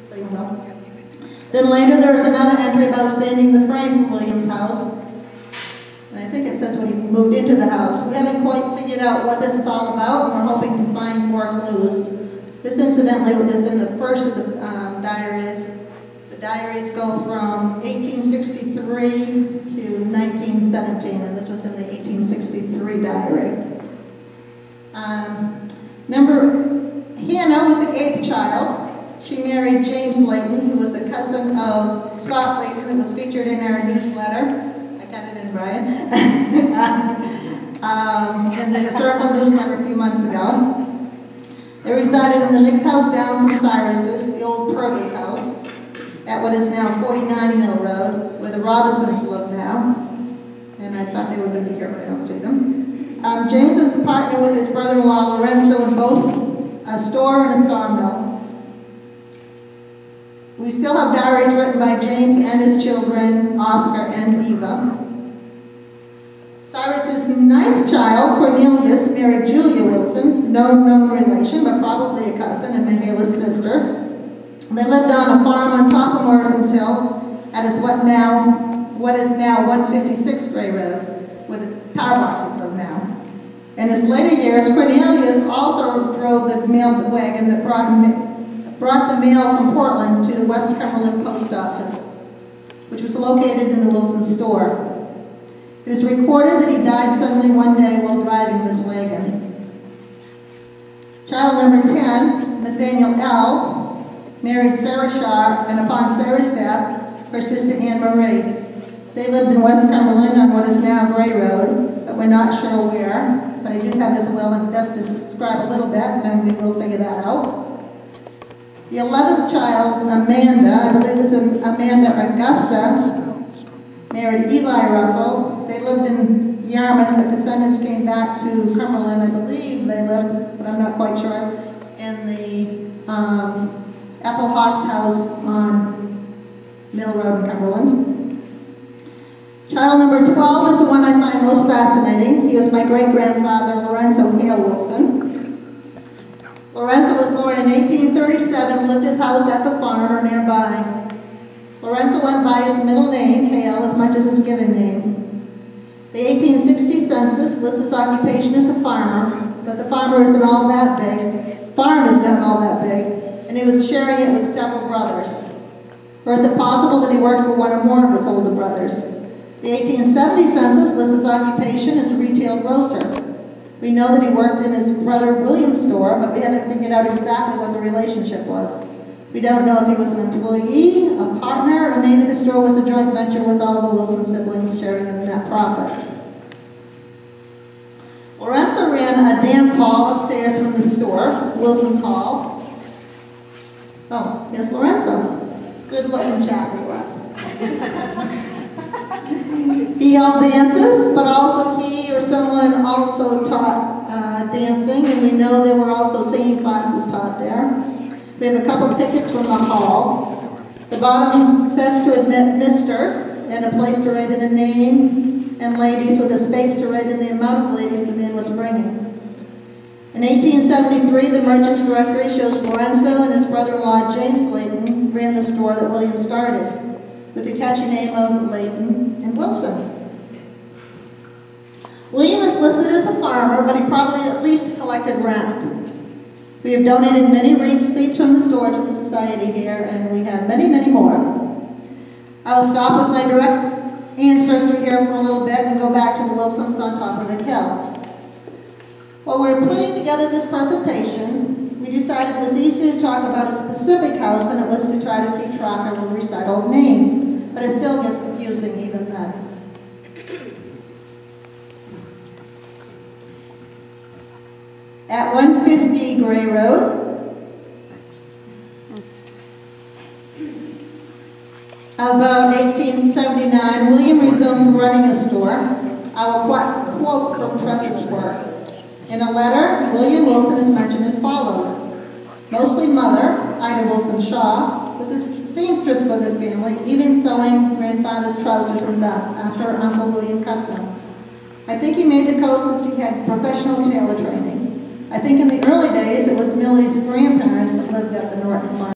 so you know. Then later there was another entry about staining the frame for William's house. And I think it says when he moved into the house. We haven't quite figured out what this is all about, and we're hoping to find more clues. This incidentally is in the first of the diaries. The diaries go from 1863 to 1917, and this was in the 1863 diary. Remember, Hannah was the 8th child. She married James Layton, who was a cousin of Scott Layton, who was featured in our newsletter. I got it in, Brian. In the historical newsletter a few months ago. They resided in the next house down from Cyrus's, the old Purvis house, at what is now 49 Mill Road, where the Robinsons live now. And I thought they were going to be here, but I don't see them. James was a partner with his brother-in-law Lorenzo in both a store and a sawmill. We still have diaries written by James and his children, Oscar and Eva. Cyrus's 9th child, Cornelius, married Julia Wilson, no known relation, but probably a cousin, and Michaela's sister. They lived on a farm on top of Morrison's Hill at what is now 156 Gray Road, where the car boxes live now. In his later years, Cornelius also drove the mail wagon that brought the mail from Portland to the West Cumberland Post Office, which was located in the Wilson store. It is recorded that he died suddenly one day while driving this wagon. Child number 10, Nathaniel L., married Sarah Shaw, and upon Sarah's death, her sister Anne Marie. They lived in West Cumberland on what is now Gray Road, but we're not sure where. But I do have his will and does describe a little bit, and we will figure that out. The 11th child, Amanda, I believe this is Amanda Augusta, married Eli Russell. They lived in Yarmouth. Their descendants came back to Cumberland. I believe they lived, but I'm not quite sure, in the Ethel Hawks house on Mill Road in Cumberland. Child number 12 is the one I find most fascinating. He was my great-grandfather, Lorenzo Hale Wilson. Lorenzo was born in 1837, lived his house at the farm or nearby. Lorenzo went by his middle name, Hale, as much as his given name. The 1860 census lists his occupation as a farmer, but the farm isn't all that big. Farm is not all that big, and he was sharing it with several brothers. Or is it possible that he worked for one or more of his older brothers? The 1870 census lists his occupation as a retail grocer. We know that he worked in his brother William's store, but we haven't figured out exactly what the relationship was. We don't know if he was an employee, a partner, or maybe the store was a joint venture with all the Wilson siblings sharing in the net profits. Lorenzo ran a dance hall upstairs from the store, Wilson's Hall. Oh, yes, Lorenzo. Good-looking chap he was. He held dances, but also he or someone also taught dancing, and we know there were also singing classes taught there. We have a couple tickets from the hall. The bottom says to admit Mr. and a place to write in a name, and ladies with a space to write in the amount of ladies the man was bringing. In 1873, the Merchant's Directory shows Lorenzo and his brother-in-law James Layton ran the store that William started, with the catchy name of Layton and Wilson. William is listed as a farmer, but he probably at least collected rent. We have donated many receipts from the store to the society here, and we have many, many more. I'll stop with my direct ancestry here for a little bit and go back to the Wilsons on top of the hill. While we were putting together this presentation, we decided it was easier to talk about a specific house than it was to try to keep track of or recite all the names, but it still gets confusing even then. At 150 Gray Road, about 1879, William resumed running a store. I will quote from Tress's work. In a letter, William Wilson is mentioned as follows. Mostly mother, Ida Wilson Shaw, was a seamstress for the family, even sewing grandfather's trousers and vests after her Uncle William cut them. I think he made the coats as he had professional tailor training. I think in the early days it was Millie's grandparents that lived at the Norton farm.